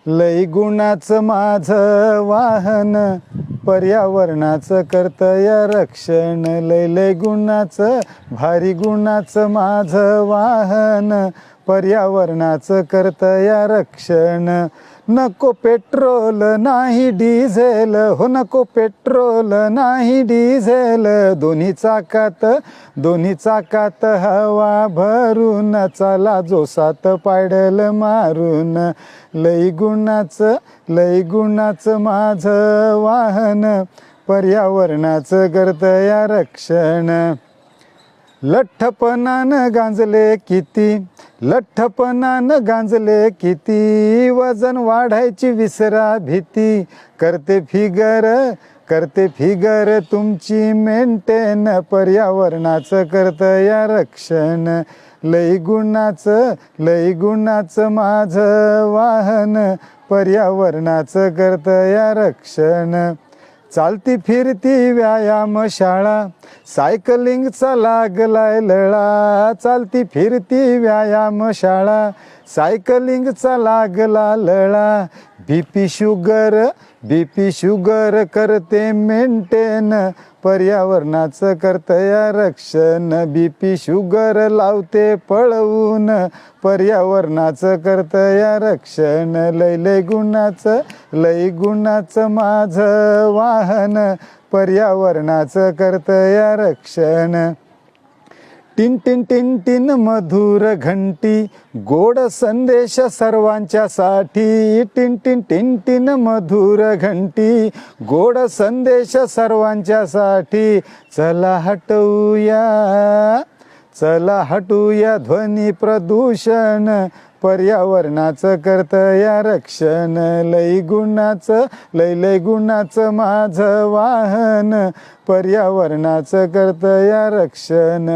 लई गुणाचं माझं वाहन, पर्यावरणाचं करतया रक्षण. लय गुणाचं भारी गुणाचं माझं वाहन, पर्यावरणाचं करतया रक्षण. नको पेट्रोल नाही डिझेल, हो नको पेट्रोल नाही डिझेल, दोन्ही चाकात हवा भरून, चला जोसात पायडल मारून. लई गुणाचं माझं वाहन, पर्यावरणाचं करतया रक्षण. लठ्ठपणानं गांजले किती, वजन वाढायची विसरा भीती. करते फिगर तुमची मेंटेन, पर्यावरणाचं करतया रक्षण. लई गुणाचं माझं वाहन, पर्यावरणाचं करतया रक्षण. चालती फिरती व्यायामशाळा, सायकलिंगचा लागलाय लळा. चालती फिरती व्यायामशाळा, सायकलिंगचा लागला लळा. बीपी शुगर करते मेंटेन, पर्यावरणाचं करतया रक्षण. बीपी शुगर लावते पळवून, पर्यावरणाचं करतया रक्षण. लय गुणाचं माझं वाहन, पर्यावरणाचं करतया रक्षण. टिन टिन टिन टिन मधुर घंटी, गोड संदेश सर्वांच्यासाठी. टिन टिन टिन टिन मधुर घंटी, गोड संदेश सर्वांच्यासाठी. चला हटूया ध्वनी प्रदूषण, पर्यावरणाचं करतया रक्षण. लई गुणाचं माझं वाहन, पर्यावरणाचं करतया रक्षण.